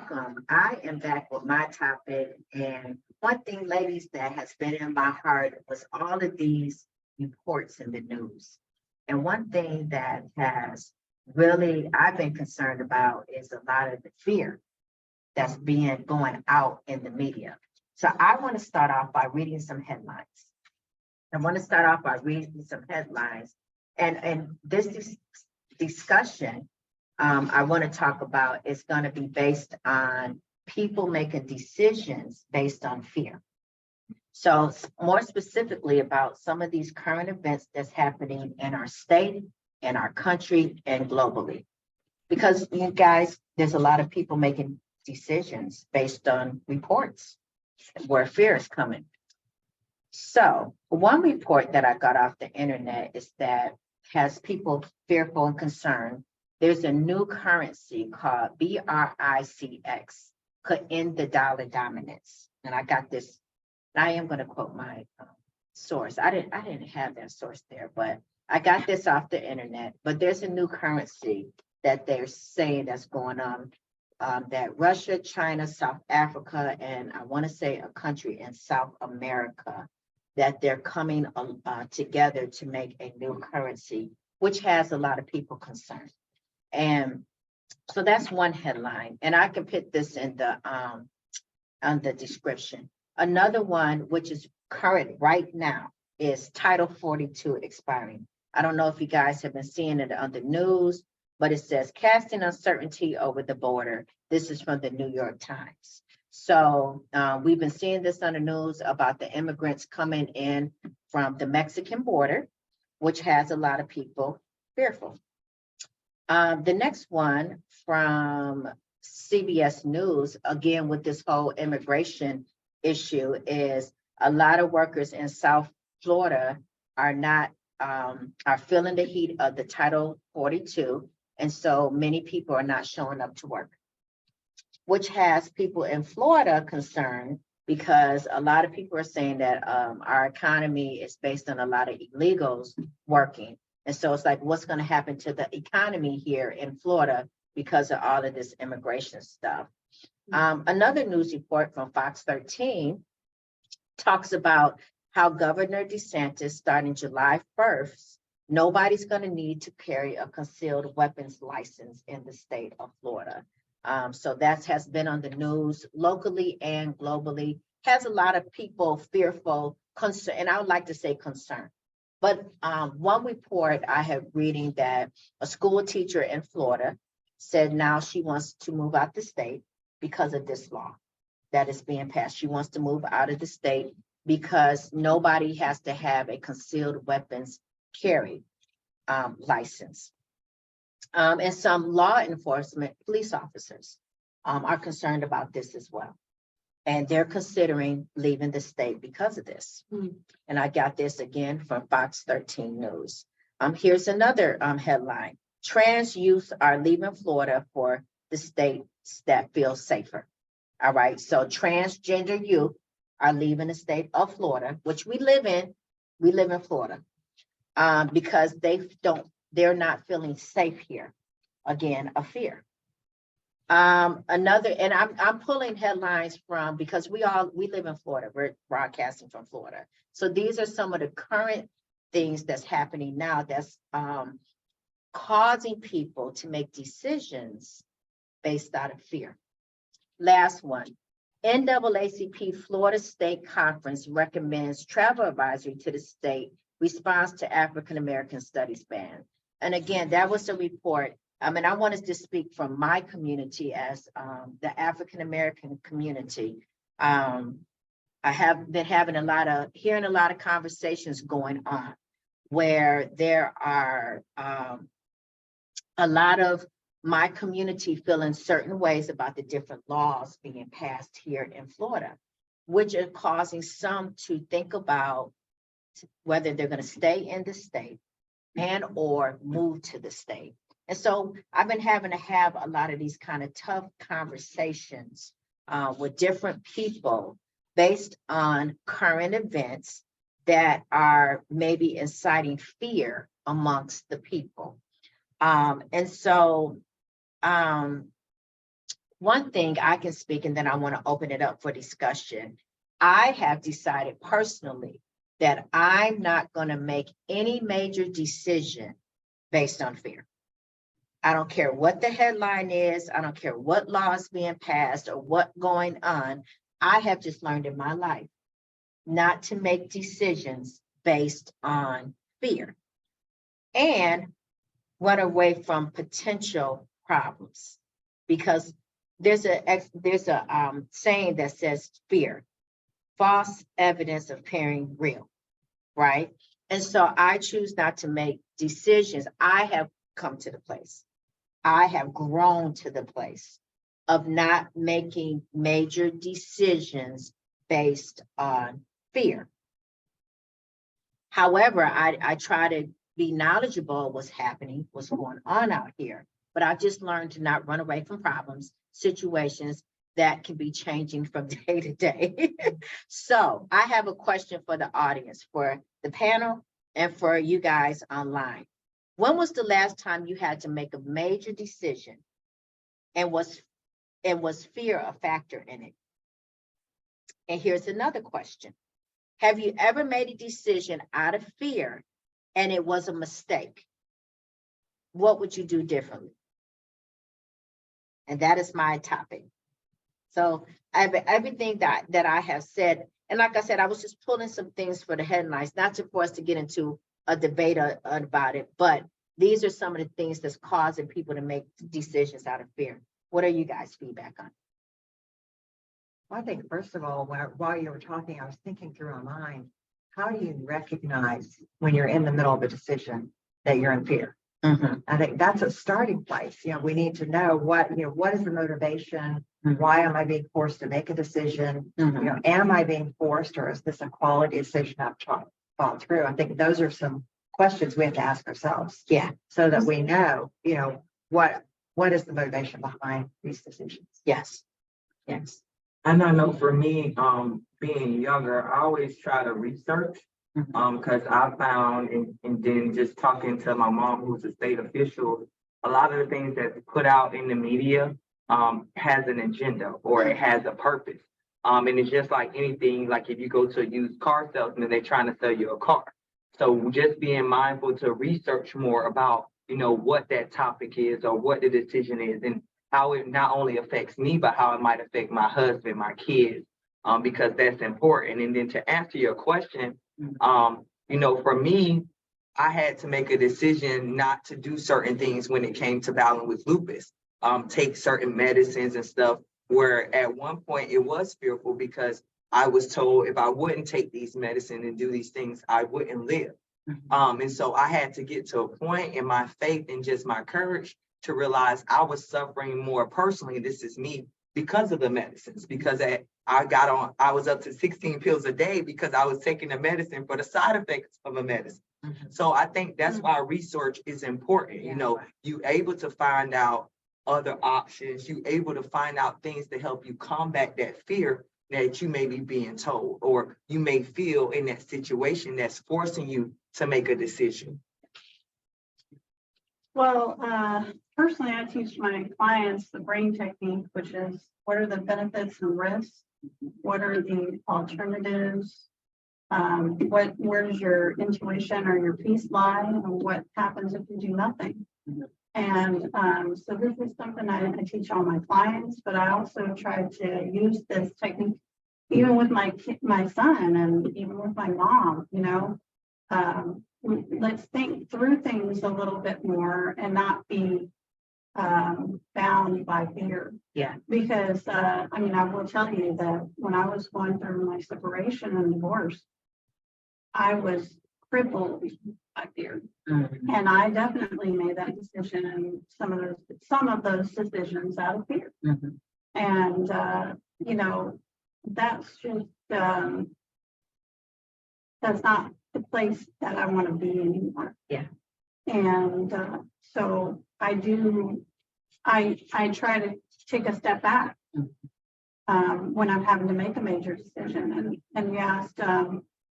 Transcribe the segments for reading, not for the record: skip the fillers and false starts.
Welcome. I am back with my topic. And one thing, ladies, that has been in my heart was all of these reports in the news. And one thing that has really I've been concerned about is a lot of the fear that's being going out in the media. So I want to start off by reading some headlines. I want to start off by reading some headlines. And this discussion I want to talk about is going to be based on people making decisions based on fear. So more specifically about some of these current events that's happening in our state, in our country, and globally. Because you guys, there's a lot of people making decisions based on reports where fear is coming. So one report that I got off the internet is that has people fearful and concerned. There's a new currency called BRICX, could end the dollar dominance. And I got this. I am going to quote my source. I didn't have that source there, but I got this off the internet. But there's a new currency that they're saying that's going on. That Russia, China, South Africa, and I want to say a country in South America, that they're coming together to make a new currency, which has a lot of people concerned. And so that's one headline, and I can put this in the on the description. Another one, which is current right now, is Title 42 expiring. I don't know if you guys have been seeing it on the news, but it says casting uncertainty over the border. This is from the New York Times. So we've been seeing this on the news about the immigrants coming in from the Mexican border, which has a lot of people fearful. The next one from CBS News, again with this whole immigration issue, is a lot of workers in South Florida are not are feeling the heat of the Title 42, and so many people are not showing up to work, which has people in Florida concerned because a lot of people are saying that our economy is based on a lot of illegals working. And so it's like, what's going to happen to the economy here in Florida because of all of this immigration stuff? Another news report from Fox 13 talks about how Governor DeSantis, starting July 1st, nobody's going to need to carry a concealed weapons license in the state of Florida. So that has been on the news locally and globally, has a lot of people fearful, concern, and I would like to say concerned. But one report I have reading that a school teacher in Florida said now she wants to move out the state because of this law that is being passed. She wants to move out of the state because nobody has to have a concealed weapons carry license. And some law enforcement police officers are concerned about this as well. And they're considering leaving the state because of this. And I got this again from Fox 13 News. Here's another headline. Trans youth are leaving Florida for the states that feel safer. All right, so transgender youth are leaving the state of Florida, which we live in. We live in Florida because they're not feeling safe here. Again, a fear. Another, and I'm pulling headlines from because we live in Florida. We're broadcasting from Florida. So these are some of the current things that's happening now that's causing people to make decisions based out of fear. Last one. NAACP Florida State Conference recommends travel advisory to the state response to African American Studies ban. And again, that was a report. I mean, I wanted to speak from my community as the African American community. I have been hearing a lot of conversations going on where there are a lot of my community feeling certain ways about the different laws being passed here in Florida, which are causing some to think about whether they're going to stay in the state and or move to the state. And so I've been having to have a lot of these kind of tough conversations with different people based on current events that are maybe inciting fear amongst the people. And so one thing I can speak, and then I want to open it up for discussion. I have decided personally that I'm not going to make any major decision based on fear. I don't care what the headline is. I don't care what law is being passed or what going on. I have just learned in my life not to make decisions based on fear and run away from potential problems, because there's a saying that says fear, false evidence appearing real, right? And so I choose not to make decisions. I have come to the place, I have grown to the place of not making major decisions based on fear. However, I try to be knowledgeable of what's happening, what's going on out here, but I just learned to not run away from problems, situations that can be changing from day to day. So I have a question for the audience, for the panel, and for you guys online. When was the last time you had to make a major decision, and was fear a factor in it? And here's another question. Have you ever made a decision out of fear and it was a mistake? What would you do differently? And that is my topic. So everything that I have said, and like I said, I was just pulling some things for the headlines, not for us to get into a debate about it, but these are some of the things that's causing people to make decisions out of fear. What are you guys' feedback on? Well, I think, first of all, while you were talking, I was thinking through my mind, how do you recognize when you're in the middle of a decision that you're in fear? Mm-hmm. I think that's a starting place. We need to know what is the motivation? Mm-hmm. Why am I being forced to make a decision? Mm-hmm. Am I being forced, or is this a quality decision I've thought through? I think those are some questions we have to ask ourselves. Yeah. So that we know, what is the motivation behind these decisions? Yes. Yes. And I know for me, being younger, I always try to research, because I found, and then just talking to my mom, who's a state official, a lot of the things that's put out in the media has an agenda, or it has a purpose. And it's just like anything, like if you go to a used car salesman, they're trying to sell you a car. So just being mindful to research more about, what that topic is or what the decision is, and how it not only affects me, but how it might affect my husband, my kids, because that's important. And then to answer your question, for me, I had to make a decision not to do certain things when it came to battling with lupus, take certain medicines and stuff, where at one point it was fearful because I was told if I wouldn't take these medicines and do these things, I wouldn't live. And so I had to get to a point in my faith and just my courage to realize I was suffering more personally. This is me because of the medicines, because I was up to 16 pills a day because I was taking the medicine for the side effects of a medicine. Mm-hmm. So I think that's why research is important. Yeah. You able to find out other options, you able to find out things to help you combat that fear that you may be being told, or you may feel in that situation that's forcing you to make a decision. Well, personally, I teach my clients the brain technique, which is what are the benefits and risks? What are the alternatives? Where does your intuition or your peace lie? And what happens if you do nothing? And so this is something I teach all my clients, but I also try to use this technique even with my son and even with my mom, let's think through things a little bit more and not be bound by fear. Yeah. Because, I will tell you that when I was going through my separation and divorce, I was crippled by fear. Mm-hmm. And I definitely made that decision and some of those decisions out of fear. Mm-hmm. And, that's just, that's not the place that I want to be anymore. Yeah. And so I try to take a step back when I'm having to make a major decision. And you asked,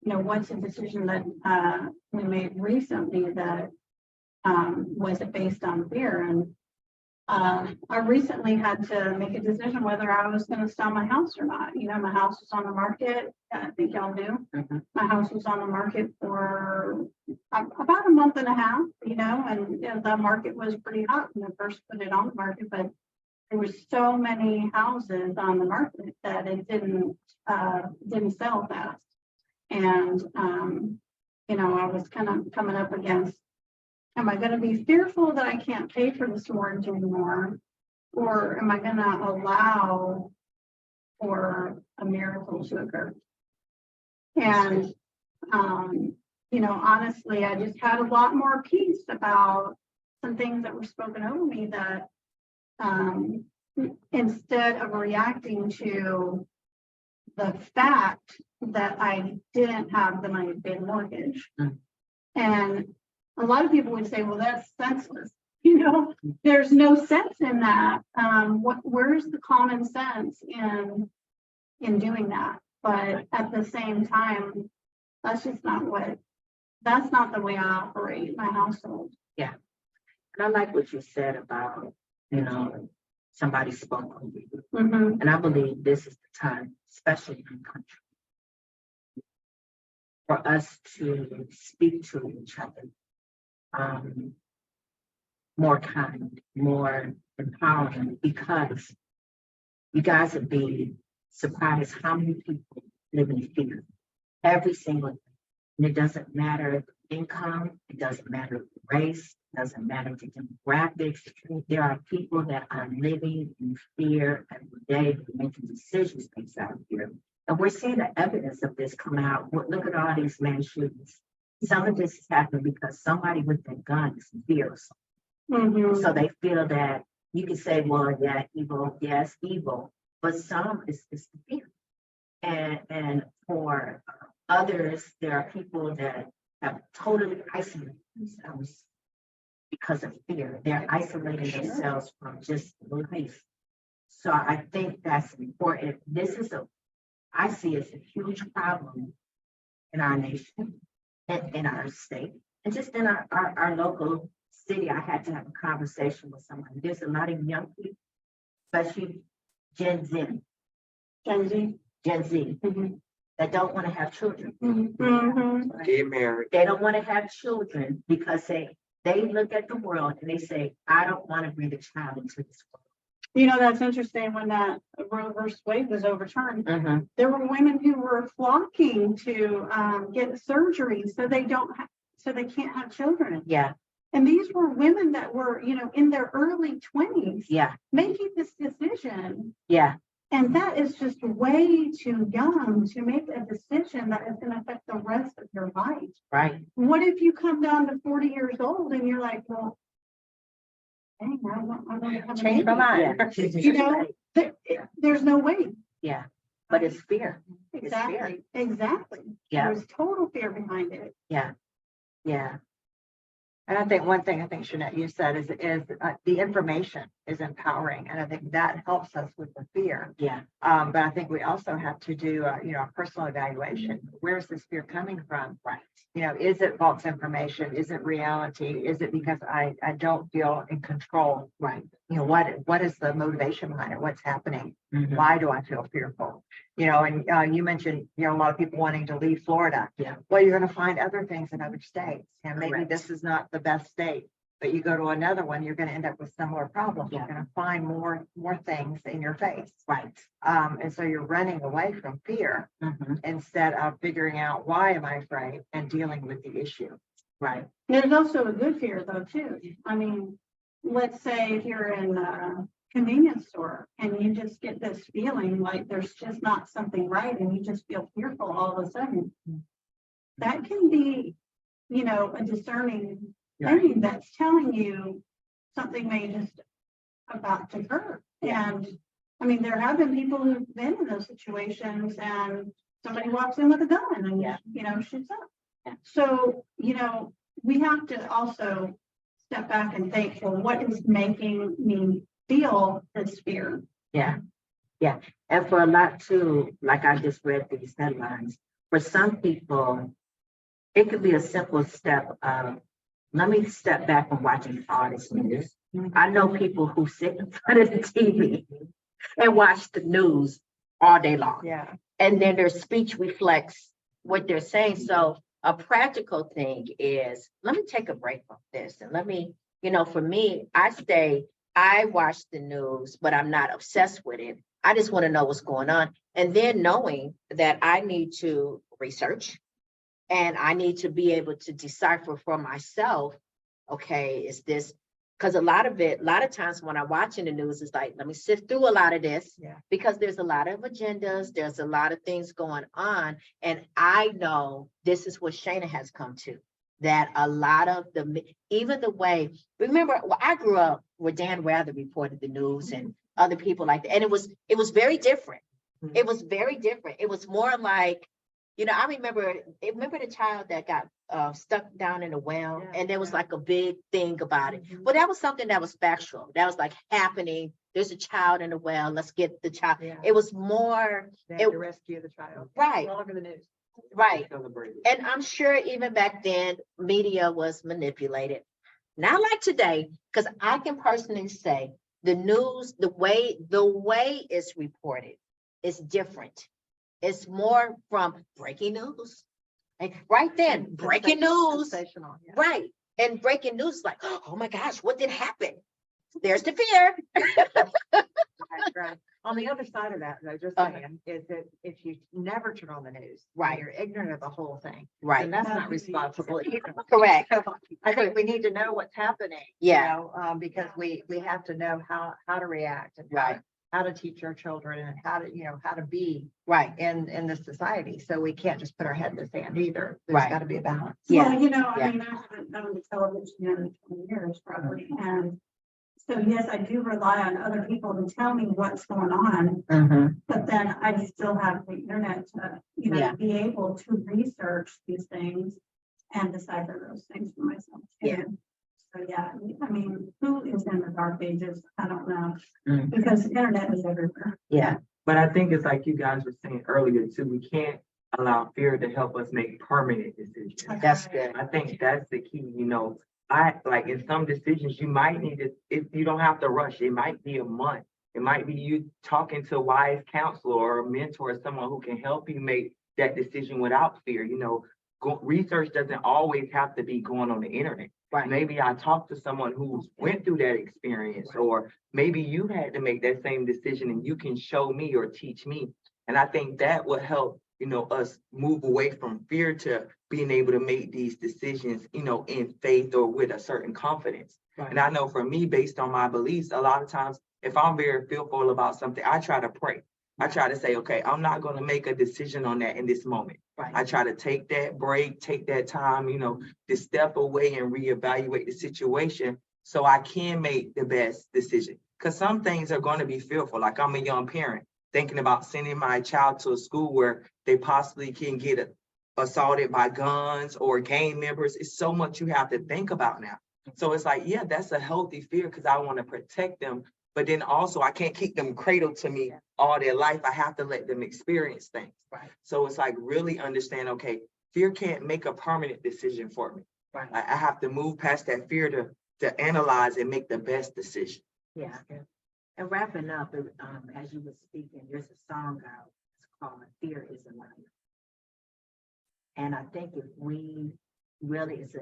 what's a decision that we made recently that was it based on fear? And I recently had to make a decision whether I was gonna sell my house or not. You know, my house was on the market, I think y'all do. Mhm. My house was on the market for about a month and a half, you know, and the market was pretty hot when I first put it on the market, but there were so many houses on the market that it didn't sell fast. And, you know, I was kind of coming up against, am I gonna be fearful that I can't pay for this mortgage anymore? Or am I gonna allow for a miracle to occur? And, you know, honestly, I just had a lot more peace about some things that were spoken over me that, instead of reacting to the fact that I didn't have the money to pay the mortgage. Mm. And a lot of people would say, well, that's senseless. You know, there's no sense in that. Where's the common sense in doing that? But at the same time, that's not the way I operate in my household. And I like what you said about, you know, somebody spoke on you. Mhm. And I believe this is the time, especially in the country, for us to speak to each other. More kind, more empowering, because you guys would be surprised how many people live in fear every single day. And it doesn't matter income, it doesn't matter race, it doesn't matter the demographics. There are people that are living in fear every day, making decisions based out of fear. And we're seeing the evidence of this come out. Look at all these mass shootings. Some of this has happened because somebody with a gun is in fear of something. Mhm. So they feel that you can say, well, yeah, evil, yes, evil, but some is the fear. And for others, there are people that have totally isolated themselves because of fear. They're isolating themselves from just life. So I think that's important. I see it's a huge problem in our nation, and in our state, and just in our local city. I had to have a conversation with somebody. There's a lot of young people, especially Gen Z, Mhm. that don't want to have children. Mhm. Get married. They don't want to have children because they look at the world and they say, I don't want to bring a child into this You know, that's interesting. When that Roe versus Wade was overturned, world. there were women who were flocking to get surgery so they can't have children. Yeah, And these were women that were, you know, in their early 20s yeah, making this decision. yeah, And that is just way too young to make a decision that is going to affect the rest of your life. right. What if you come down to 40 years old and you're like, well, dang, I want to have a Change my baby. mind. Yeah. You know, there's no way. Yeah, but it's fear. It's fear. Exactly. Yeah. There's total fear behind it. Yeah. And I think one thing I think Shana, you said is the information is empowering, and I think that helps us with the fear. Yeah, But I think we also have to do a personal evaluation. Where's this fear coming from? right. You know, is it false information? Is it reality? Is it because I don't feel in control? Right. You know, what is the motivation behind it? What's happening? Mhm. Why do I feel fearful? You know, and you mentioned, you know, a lot of people wanting to leave Florida. Yeah. Well, you're going to find other things in other states, and maybe Correct. this is not the best state, but you go to another one, you're going to end up with similar problems. Yeah. You're going to find more things in your face. Right. And so you're running away from fear Mhm. instead of figuring out why am I afraid and dealing with the issue. Right. There's also a good fear though, too. I mean, let's say if you're in a convenience store and you just get this feeling like there's just not something right and you just feel fearful all of a sudden. That can be, you know, a discerning thing that's telling you something may just about to occur. And I mean, there have been people who've been in those situations and somebody walks in with a gun and, you know, shoots up. Yeah. So, you know, we have to also step back and think, well, what is making me feel this fear? Yeah. And for a lot too, like I just read these headlines, for some people, it could be a simple step of, let me step back from watching all this news. I know people who sit in front of the TV and watch the news all day long. Yeah. And then their speech reflects what they're saying. So a practical thing is, let me take a break from this and let me, for me, I watch the news, but I'm not obsessed with it. I just want to know what's going on. And then knowing that I need to research and I need to be able to decipher for myself, okay, is this, because a lot of times when I'm watching the news, it's like, let me sift through a lot of this. Yeah. Because there's a lot of agendas, there's a lot of things going on. And I know this is what Shana has come to, that a lot of even the way, remember, I grew up where Dan Rather reported the news and other people like that. And it was very different. It was very different. It was more like, I remember the child that got stuck down in a well, and there was like a big thing about it. Well, that was something that was factual. That was like happening. There's a child in the well. Let's get the child. Yeah. It was more, They had to rescue the child. right, All over the news. right. Celebrated. And I'm sure even back then, media was manipulated. Not like today, because I can personally say the news, the way it's reported is different. It's more from breaking news. And right then, breaking news, Sensational, yeah. right. And breaking news, like, oh my gosh, what did happen? There's the fear. Right. On the other side of that, though, just saying, is that if you never turn on the news, Right. you're ignorant of the whole thing, Right. then that's not responsible either. Correct. So I think we need to know what's happening. Yeah. Because we have to know how to react and Right. how to teach our children and how to be Right. in this society. So we can't just put our head in the sand either. There's Right. got to be a balance. Yeah. Well, Yeah. I mean, I haven't done the television in 20 years probably, and so yes, I do rely on other people to tell me what's going on, Mhm. but then I still have the internet to, Yeah. be able to research these things and decipher those things for myself. too. Yeah. So yeah, I mean, who is in the dark ages? I don't know, Mhm. because the internet is everywhere. Yeah. But I think it's like you guys were saying earlier too, we can't allow fear to help us make permanent decisions. That's good. I think that's the key, I like in some decisions, you might need to, if you don't have to rush, it might be a month. It might be you talking to a wise counselor or a mentor or someone who can help you make that decision without fear. Research doesn't always have to be going on the internet. Right. Maybe I talked to someone who's went through that experience, or maybe you had to make that same decision and you can show me or teach me. And I think that will help, us move away from fear to being able to make these decisions, in faith or with a certain confidence. Right. And I know for me, based on my beliefs, a lot of times, if I'm very fearful about something, I try to pray. I try to say, okay, I'm not going to make a decision on that in this moment. Right. I try to take that break, take that time, to step away and reevaluate the situation so I can make the best decision. Because some things are going to be fearful. Like I'm a young parent thinking about sending my child to a school where they possibly can get assaulted by guns or gang members. It's so much you have to think about now. So it's like, yeah, that's a healthy fear because I want to protect them. But then also I can't keep them cradled to me all their life. I have to let them experience things. Right. So it's like really understand, okay, fear can't make a permanent decision for me. Right. I have to move past that fear to analyze and make the best decision. Yeah. And wrapping up, as you were speaking, there's a song out. It's called "Fear Is a Liar," and I think if we really, it's a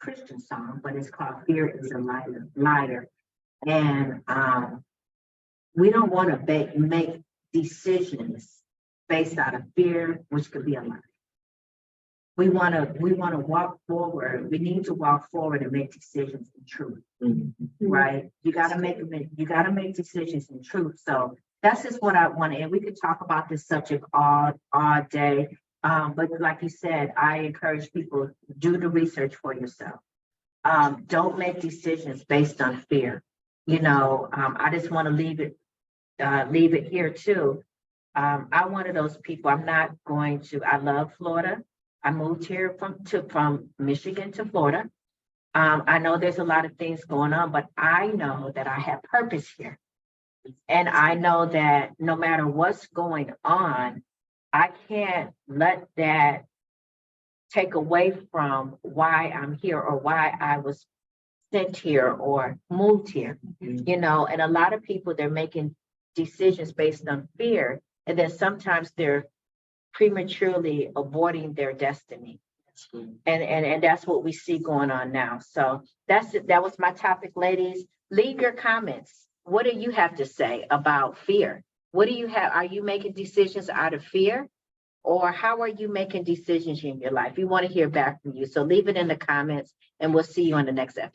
Christian song, but it's called "Fear Is a Liar," and we don't want to make decisions based out of fear, which could be a lie. We want to walk forward. We need to walk forward and make decisions in truth. Right? You got to make decisions in truth. So that's just what I want to, and we could talk about this subject all day. But like you said, I encourage people, do the research for yourself. Don't make decisions based on fear. I just want to leave it here too. I'm one of those people. I love Florida. I moved here from Michigan to Florida. I know there's a lot of things going on, but I know that I have purpose here. And I know that no matter what's going on, I can't let that take away from why I'm here or why I was sent here or moved here, you know, and a lot of people, they're making decisions based on fear. And then sometimes they're prematurely aborting their destiny. And that's what we see going on now. So that's it. That was my topic, ladies. Leave your comments. What do you have to say about fear? What do you have? Are you making decisions out of fear? Or how are you making decisions in your life? We want to hear back from you. So leave it in the comments and we'll see you on the next episode.